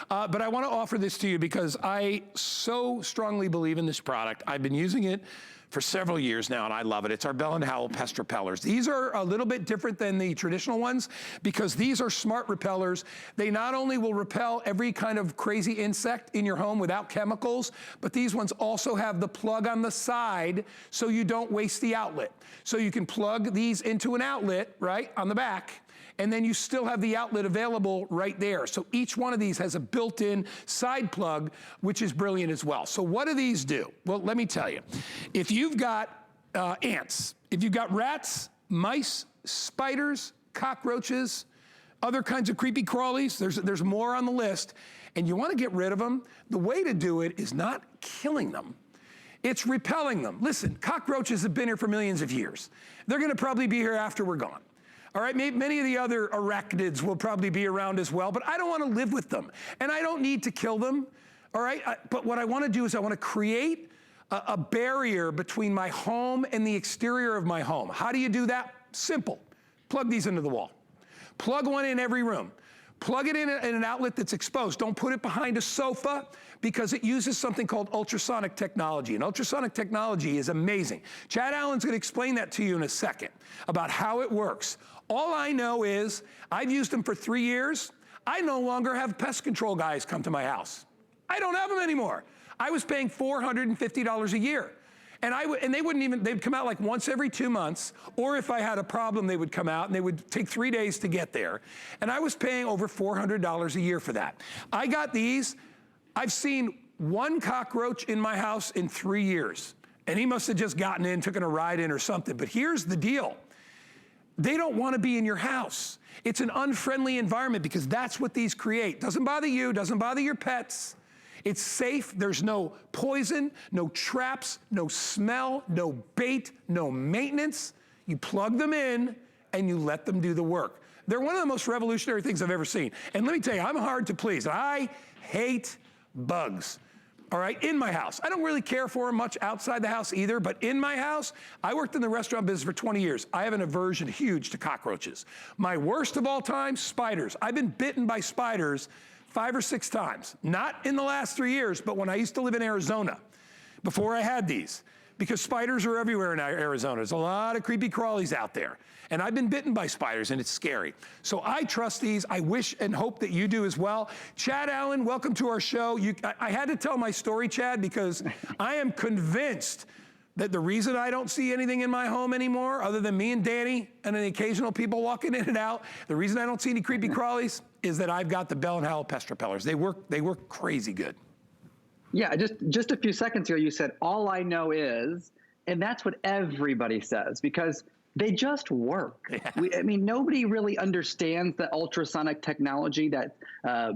But I want to offer this to you because I so strongly believe in this product. I've been using it for several years now, and I love it. It's our Bell & Howell Pest Repellers. These are a little bit different than the traditional ones because these are smart repellers. They not only will repel every kind of crazy insect in your home without chemicals, but these ones also have the plug on the side so you don't waste the outlet. So you can plug these into an outlet, right, on the back, and then you still have the outlet available right there. So each one of these has a built-in side plug, which is brilliant as well. So what do these do? Well, let me tell you. If you've got ants, if you've got rats, mice, spiders, cockroaches, other kinds of creepy crawlies, there's more on the list, and you wanna get rid of them, the way to do it is not killing them. It's repelling them. Listen, cockroaches have been here for millions of years. They're gonna probably be here after we're gone. All right, many of the other arachnids will probably be around as well, but I don't want to live with them, and I don't need to kill them, all right? But what I want to do is I want to create a barrier between my home and the exterior of my home. How do you do that? Simple. Plug these into the wall. Plug one in every room. Plug it in an outlet that's exposed. Don't put it behind a sofa because it uses something called ultrasonic technology. And ultrasonic technology is amazing. Chad Allen's gonna explain that to you in a second about how it works. All I know is I've used them for 3 years. I no longer have pest control guys come to my house. I don't have them anymore. I was paying $450 a year. And they wouldn't even, they'd come out like once every 2 months, or if I had a problem, they would come out and they would take 3 days to get there. And I was paying over $400 a year for that. I got these, I've seen one cockroach in my house in 3 years. And he must have just gotten in, taken a ride in or something. But here's the deal. They don't want to be in your house. It's an unfriendly environment because that's what these create. Doesn't bother you, doesn't bother your pets. It's safe, there's no poison, no traps, no smell, no bait, no maintenance. You plug them in and you let them do the work. They're one of the most revolutionary things I've ever seen. And let me tell you, I'm hard to please. I hate bugs. All right, in my house. I don't really care for them much outside the house either, but in my house, I worked in the restaurant business for 20 years. I have an aversion huge to cockroaches. My worst of all time, spiders. I've been bitten by spiders 5 or 6 times. Not in the last 3 years, but when I used to live in Arizona, before I had these, because spiders are everywhere in Arizona. There's a lot of creepy crawlies out there. And I've been bitten by spiders and it's scary. So I trust these. I wish and hope that you do as well. Chad Allen, welcome to our show. I had to tell my story, Chad, because I am convinced that the reason I don't see anything in my home anymore, other than me and Danny and the occasional people walking in and out, the reason I don't see any creepy crawlies is that I've got the Bell & Howell Pest Repellers. They work crazy good. Yeah, just a few seconds ago, you said, all I know is, and that's what everybody says, because they just work. Yeah. I mean, nobody really understands the ultrasonic technology that's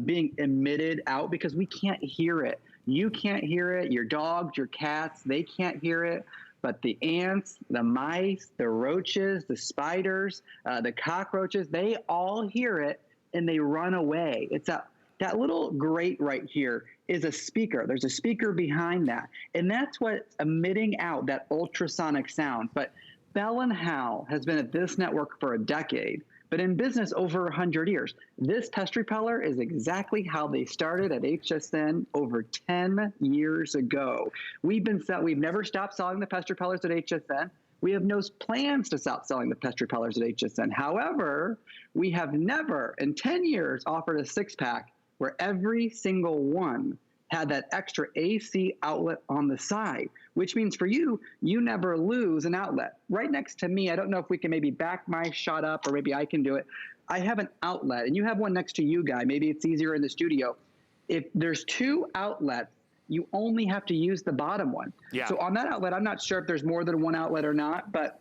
being emitted out because we can't hear it. You can't hear it, your dogs, your cats, they can't hear it. But the ants, the mice, the roaches, the spiders, the cockroaches, they all hear it and they run away. It's that little grate right here is a speaker. There's a speaker behind that. And that's what's emitting out that ultrasonic sound. But Bell & Howell has been at this network for a decade, but in business over 100 years. This pest repeller is exactly how they started at HSN over 10 years ago. We've never stopped selling the pest repellers at HSN. We have no plans to stop selling the pest repellers at HSN. However, we have never in 10 years offered a 6-pack where every single one had that extra AC outlet on the side, which means for you, you never lose an outlet. Right next to me, I don't know if we can maybe back my shot up or maybe I can do it. I have an outlet and you have one next to you, Guy. Maybe it's easier in the studio. If there's 2 outlets, you only have to use the bottom one. Yeah. So on that outlet, I'm not sure if there's more than 1 outlet or not, but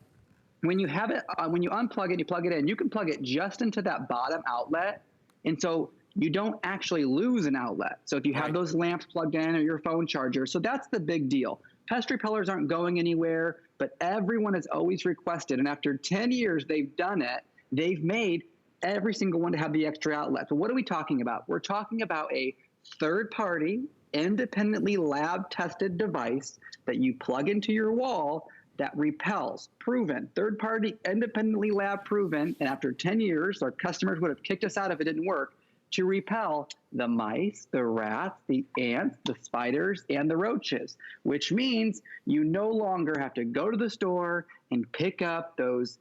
when you have it, when you unplug it, you plug it in, you can plug it just into that bottom outlet. And so you don't actually lose an outlet. So if you have those lamps plugged in or your phone charger, so that's the big deal. Pest repellers aren't going anywhere, but everyone has always requested, and after 10 years they've done it, they've made every single one to have the extra outlet. So what are we talking about? We're talking about a third-party, independently lab-tested device that you plug into your wall that repels, proven, third-party, independently lab-proven, and after 10 years, our customers would have kicked us out if it didn't work. to repel the mice, the rats, the ants, the spiders, and the roaches, which means you no longer have to go to the store and pick up those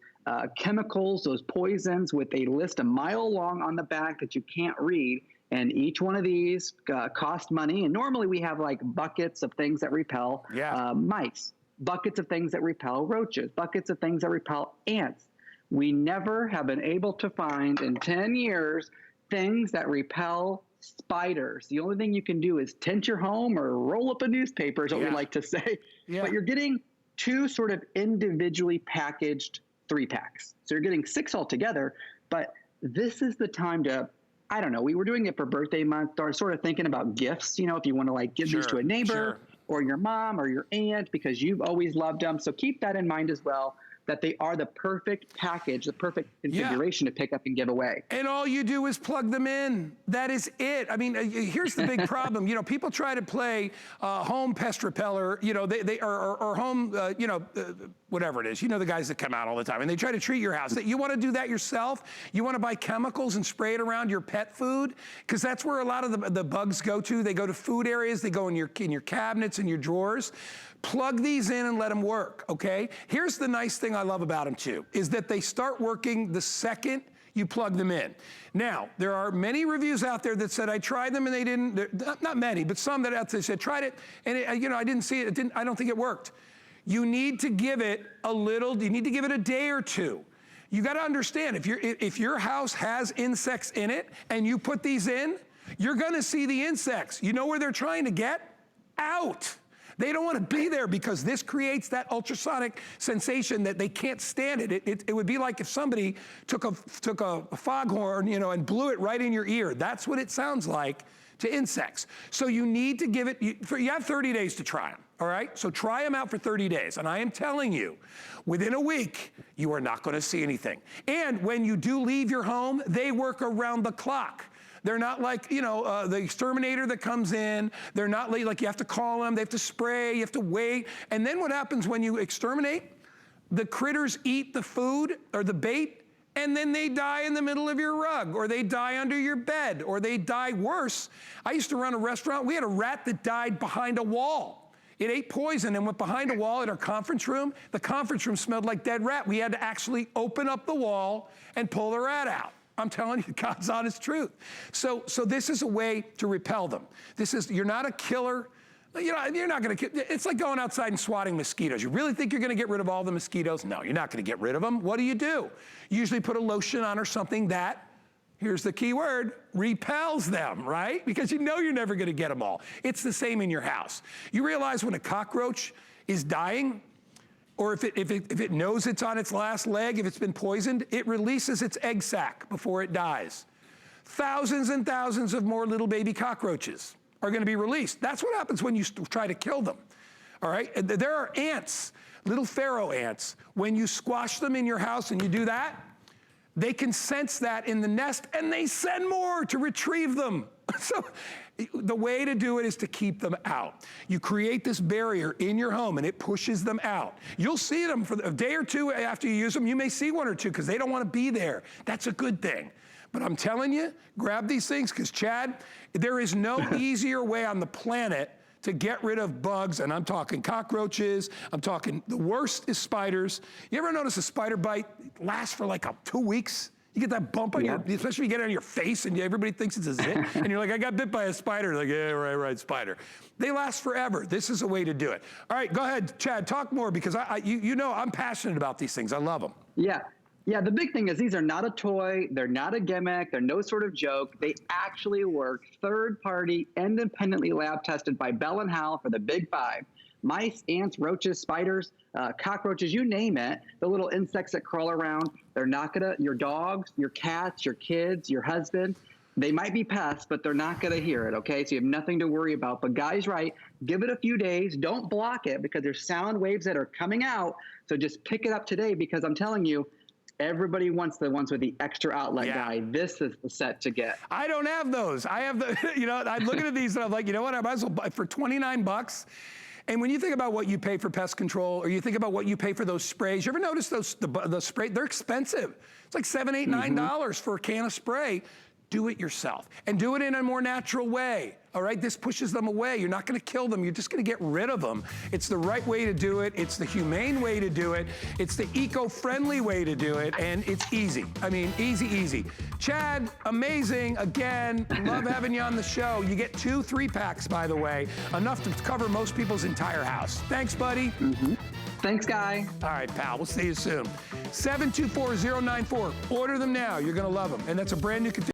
chemicals, those poisons with a list a mile long on the back that you can't read. And each one of these cost money. And normally we have like buckets of things that repel mice, buckets of things that repel roaches, buckets of things that repel ants. We never have been able to find in 10 years things that repel spiders. The only thing you can do is tint your home or roll up a newspaper is what we like to say. But you're getting 2 sort of individually packaged 3-packs. So you're getting 6 altogether, but this is the time to, I don't know, we were doing it for birthday month, or sort of thinking about gifts, you know, if you want to like give these to a neighbor or your mom or your aunt because you've always loved them. So keep that in mind as well, that they are the perfect package, the perfect configuration to pick up and give away. And all you do is plug them in. That is it. I mean, here's the big problem. You know, people try to play home pest repeller, you know, or home, you know, whatever it is. You know the guys that come out all the time, and they try to treat your house. You want to do that yourself? You want to buy chemicals and spray it around your pet food? Because that's where a lot of the bugs go to. They go to food areas. They go in your cabinets and your drawers. Plug these in and let them work, okay? Here's the nice thing I love about them too, is that they start working the second you plug them in. Now, there are many reviews out there that said, I tried them and they didn't, not many, but some that out there said, tried it, and you know, I didn't see it, I don't think it worked. You need to give it a little, you need to give it a day or two. You gotta understand, if your house has insects in it and you put these in, you're gonna see the insects. You know where they're trying to get? Out. They don't want to be there because this creates that ultrasonic sensation that they can't stand it. It would be like if somebody took a foghorn, you know, and blew it right in your ear. That's what it sounds like to insects. So you need to give it, you have 30 days to try them, all right? So try them out for 30 days. And I am telling you, within a week, you are not going to see anything. And when you do leave your home, they work around the clock. They're not like, you know, the exterminator that comes in. They're not like you have to call them. They have to spray. You have to wait. And then what happens when you exterminate? The critters eat the food or the bait, and then they die in the middle of your rug, or they die under your bed, or they die worse. I used to run a restaurant. We had a rat that died behind a wall. It ate poison and went behind a wall at our conference room. The conference room smelled like dead rat. We had to actually open up the wall and pull the rat out. I'm telling you, God's honest truth. So this is a way to repel them. You're not a killer. You know, you're not going to, it's like going outside and swatting mosquitoes. You really think you're going to get rid of all the mosquitoes? No, you're not going to get rid of them. What do? You usually put a lotion on or something that, here's the key word, repels them, right? Because you know you're never going to get them all. It's the same in your house. You realize when a cockroach is dying, or if it knows it's on its last leg, if it's been poisoned, it releases its egg sac before it dies. Thousands and thousands of more little baby cockroaches are going to be released. That's what happens when you try to kill them, all right? There are ants, little pharaoh ants. When you squash them in your house and you do that, they can sense that in the nest and they send more to retrieve them. So the way to do it is to keep them out. You create this barrier in your home and it pushes them out. You'll see them for a day or two after you use them. You may see 1 or 2 because they don't want to be there. That's a good thing. But I'm telling you, grab these things because, Chad, there is no easier way on the planet to get rid of bugs, and I'm talking cockroaches, I'm talking, the worst is spiders. You ever notice a spider bite lasts for like 2 weeks? You get that bump on your, especially you get it on your face and everybody thinks it's a zit, and you're like, I got bit by a spider. Like, yeah, right, spider. They last forever. This is a way to do it. All right, go ahead, Chad, talk more because you know I'm passionate about these things. I love them. Yeah, the big thing is these are not a toy, they're not a gimmick, they're no sort of joke. They actually work, third-party, independently lab-tested by Bell and Howell for the Big Five. Mice, ants, roaches, spiders, cockroaches, you name it, the little insects that crawl around, they're not gonna, your dogs, your cats, your kids, your husband, they might be pests, but they're not gonna hear it, okay? So you have nothing to worry about. But Guy's right, give it a few days, don't block it because there's sound waves that are coming out. So just pick it up today because I'm telling you, everybody wants the ones with the extra outlet guy. This is the set to get. I don't have those. I have the, you know, I'm looking at these and I'm like, you know what, I might as well buy for 29 bucks. And when you think about what you pay for pest control, or you think about what you pay for those sprays, you ever notice those, the spray, they're expensive. It's like $7, $8, $9 for a can of spray. do it yourself. And do it in a more natural way, all right? This pushes them away. You're not gonna kill them, you're just gonna get rid of them. It's the right way to do it, it's the humane way to do it, it's the eco-friendly way to do it, and it's easy. I mean, easy, easy. Chad, amazing, again, love having you on the show. You get 2 3-packs, by the way, enough to cover most people's entire house. Thanks, buddy. Thanks, Guy. All right, pal, we'll see you soon. 724-094, order them now, you're gonna love them. And that's a brand new